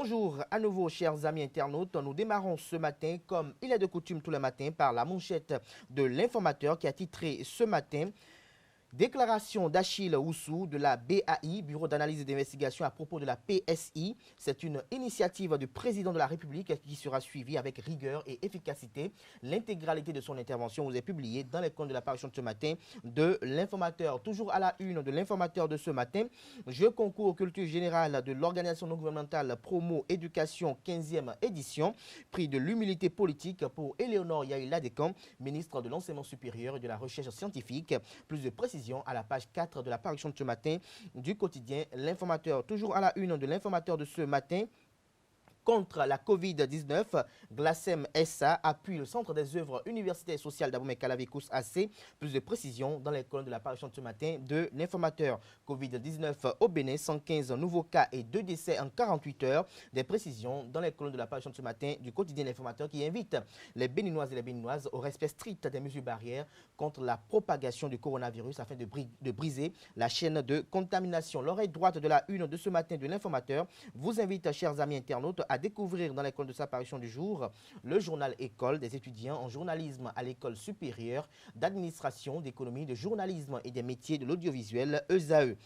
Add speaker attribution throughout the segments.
Speaker 1: Bonjour à nouveau, chers amis internautes. Nous démarrons ce matin, comme il est de coutume tous les matins, par la manchette de l'informateur qui a titré ce matin: déclaration d'Achille Oussou de la BAI, Bureau d'analyse et d'investigation, à propos de la PSI. C'est une initiative du président de la République qui sera suivie avec rigueur et efficacité. L'intégralité de son intervention vous est publiée dans les comptes de la parution de ce matin de l'informateur. Toujours à la une de l'informateur de ce matin: je concours aux cultures générales de l'organisation non gouvernementale Promo Éducation 15e édition. Prix de l'humilité politique pour Éléonore Yaïla Ladekam, ministre de l'Enseignement supérieur et de la Recherche scientifique. Plus de précision à la page 4 de la parution de ce matin du quotidien L'Informateur. Toujours à la une de l'Informateur de ce matin: contre la Covid-19, Glacem SA appuie le Centre des œuvres universitaires et sociales d'Abomey-Calavi-Kous AC. Plus de précisions dans les colonnes de la parution de ce matin de l'Informateur. Covid-19 au Bénin, 115 nouveaux cas et 2 décès en 48 heures. Des précisions dans les colonnes de la parution de ce matin du quotidien L'Informateur, qui invite les Béninoises et les Béninoises au respect strict des mesures barrières contre la propagation du coronavirus afin de briser la chaîne de contamination. L'oreille droite de la une de ce matin de l'Informateur vous invite, chers amis internautes, à découvrir dans l'école de sa parution du jour le journal École des étudiants en journalisme à l'école supérieure d'administration, d'économie, de journalisme et des métiers de l'audiovisuel, ESAE.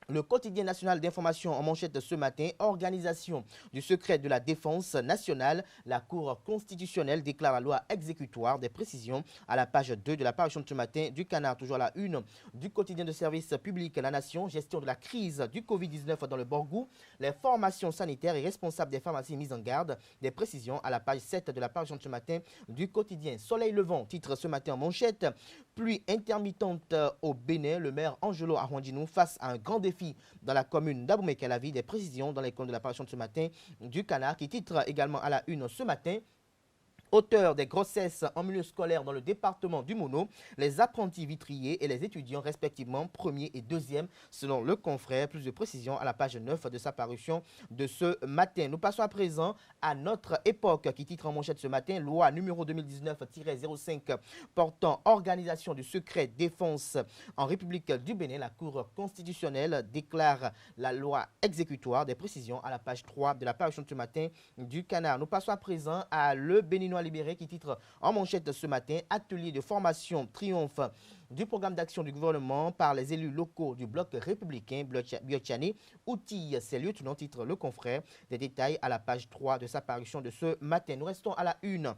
Speaker 1: Le quotidien national d'information en manchette ce matin: organisation du secret de la défense nationale. La Cour constitutionnelle déclare la loi exécutoire. Des précisions à la page 2 de la parution de ce matin du Canard. Toujours à la une du quotidien de service public La Nation: gestion de la crise du Covid-19 dans le Borgou. Les formations sanitaires et responsables des pharmacies mises en garde. Des précisions à la page 7 de la parution de ce matin du quotidien Soleil Levant. Titre ce matin en manchette: pluie intermittente au Bénin. Le maire Angelo Arwandinou face à un grand défi dans la commune d'Abomey-Calavi. Des précisions dans les comptes de la parution de ce matin du Canard, qui titre également à la une ce matin: auteur des grossesses en milieu scolaire dans le département du Mono, les apprentis vitriers et les étudiants respectivement premier et deuxième selon le confrère. Plus de précisions à la page 9 de sa parution de ce matin. Nous passons à présent à Notre Époque, qui titre en manchette ce matin: loi numéro 2019-05 portant organisation du secret défense en République du Bénin. La Cour constitutionnelle déclare la loi exécutoire. Des précisions à la page 3 de la parution de ce matin du Canard. Nous passons à présent à Le Béninois Libéré, qui titre en manchette ce matin: atelier de formation triomphe du programme d'action du gouvernement par les élus locaux du bloc républicain. Biotchani outille ses lieutenants, titre le confrère. Des détails à la page 3 de sa parution de ce matin. Nous restons à la une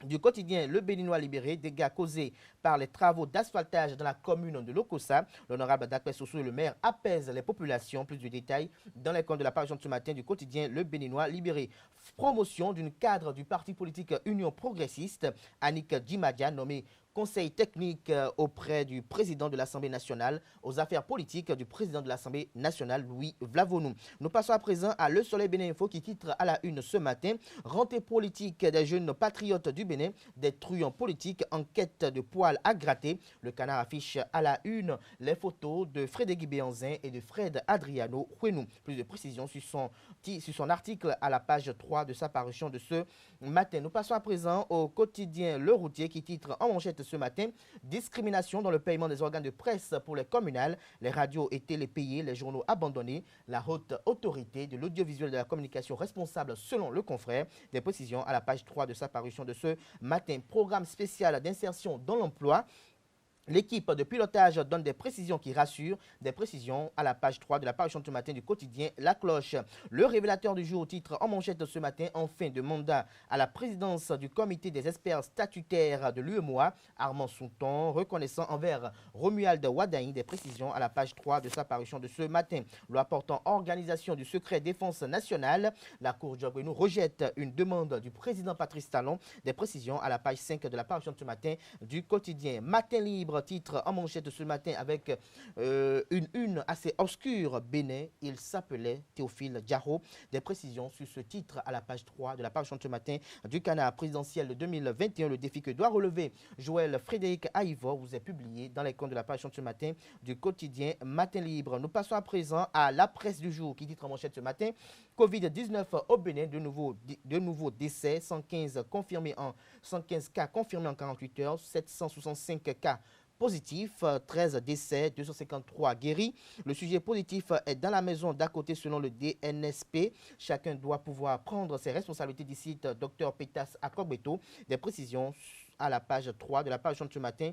Speaker 1: du quotidien Le Béninois Libéré: dégâts causés par les travaux d'asphaltage dans la commune de Lokossa. L'honorable Dakwe Sossou, le maire, apaise les populations. Plus de détails dans les comptes de la parution de ce matin du quotidien Le Béninois Libéré. Promotion d'une cadre du parti politique Union Progressiste, Annick Djimadia, nommée conseil technique auprès du président de l'Assemblée nationale aux affaires politiques du président de l'Assemblée nationale, Louis Vlavonou. Nous passons à présent à Le Soleil Bénin Info, qui titre à la une ce matin: rentrée politique des jeunes patriotes du Bénin, des truands politiques en quête de poils à gratter. Le Canard affiche à la une les photos de Frédéric Béanzin et de Fred Adriano Huenou. Plus de précisions sur son article à la page 3 de sa parution de ce matin. Nous passons à présent au quotidien Le Routier, qui titre en manchette ce matin: discrimination dans le paiement des organes de presse pour les communales, les radios et télépayés, les journaux abandonnés, la haute autorité de l'audiovisuel et de la communication responsable selon le confrère. Des précisions à la page 3 de sa parution de ce matin. Programme spécial d'insertion dans l'emploi. L'équipe de pilotage donne des précisions qui rassurent. Des précisions à la page 3 de la parution de ce matin du quotidien La Cloche. Le révélateur du jour titre en manchette ce matin: en fin de mandat à la présidence du comité des experts statutaires de l'UEMOA, Armand Souton reconnaissant envers Romuald Wadaï. Des précisions à la page 3 de sa parution de ce matin. Loi portant organisation du secret défense nationale. La Cour Diogrenou rejette une demande du président Patrice Talon. Des précisions à la page 5 de la parution de ce matin du quotidien Matin Libre, titre en manchette ce matin avec une assez obscure: Bénin, il s'appelait Théophile Diarro. Des précisions sur ce titre à la page 3 de la parution de ce matin du Canard. Présidentiel de 2021, le défi que doit relever Joël Frédéric Aïvo vous est publié dans les comptes de la parution de ce matin du quotidien Matin Libre. Nous passons à présent à La Presse du jour, qui titre en manchette ce matin: Covid-19 au Bénin, de nouveaux décès, 115 cas confirmés en 48 heures, 765 cas positifs, 13 décès, 253 guéris. Le sujet positif est dans la maison d'à côté selon le DNSP. Chacun doit pouvoir prendre ses responsabilités d'ici, Dr Petas Akogbeto. Des précisions à la page 3 de la page de ce matin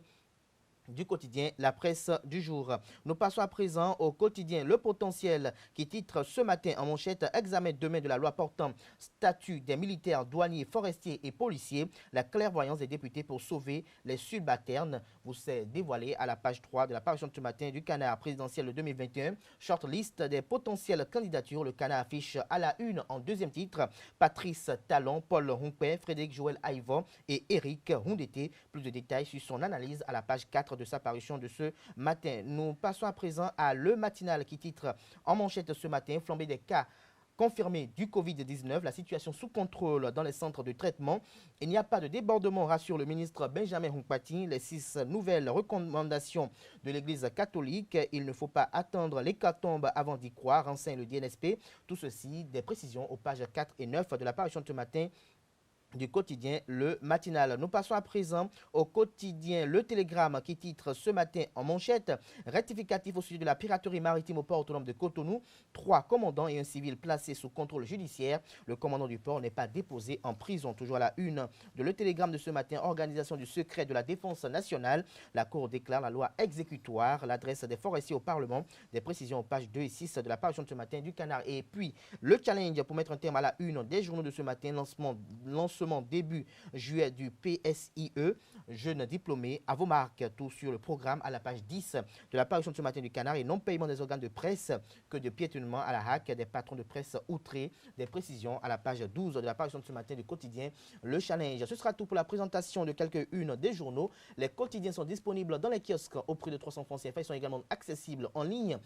Speaker 1: du quotidien La Presse du jour. Nous passons à présent au quotidien Le Potentiel qui titre ce matin en manchette: examen demain de la loi portant statut des militaires, douaniers, forestiers et policiers. La clairvoyance des députés pour sauver les subalternes vous s'est dévoilé à la page 3 de la parution de ce matin du Canard présidentiel 2021. Shortlist des potentielles candidatures. Le Canard affiche à la une en deuxième titre Patrice Talon, Paul Humpé, Frédéric Joël Aïvon et Éric Houndété. Plus de détails sur son analyse à la page 4 de sa parution de ce matin. Nous passons à présent à Le Matinal qui titre en manchette ce matin: flambée des cas confirmés du Covid-19, la situation sous contrôle dans les centres de traitement. Il n'y a pas de débordement, rassure le ministre Benjamin Hunkpati. Les 6 nouvelles recommandations de l'Église catholique, il ne faut pas attendre l'hécatombe avant d'y croire, enseigne le DNSP. Tout ceci, des précisions aux pages 4 et 9 de la parution de ce matin du quotidien Le Matinal. Nous passons à présent au quotidien Le Télégramme qui titre ce matin en manchette: rectificatif au sujet de la piraterie maritime au port autonome de Cotonou. 3 commandants et un civil placés sous contrôle judiciaire. Le commandant du port n'est pas déposé en prison. Toujours à la une de Le Télégramme de ce matin: organisation du secret de la défense nationale. La Cour déclare la loi exécutoire. L'adresse des forestiers au Parlement. Des précisions aux pages 2 et 6 de la parution de ce matin du Canard. Et puis le challenge pour mettre un terme à la une des journaux de ce matin: lancement début juillet du PSIE, jeunes diplômés à vos marques. Tout sur le programme à la page 10 de la parution de ce matin du Canard. Et non paiement des organes de presse que de piétonnement à la HAC, des patrons de presse outrés. Des précisions à la page 12 de la parution de ce matin du quotidien Le Challenge. Ce sera tout pour la présentation de quelques-unes des journaux. Les quotidiens sont disponibles dans les kiosques au prix de 300 francs CFA. Ils sont également accessibles en ligne.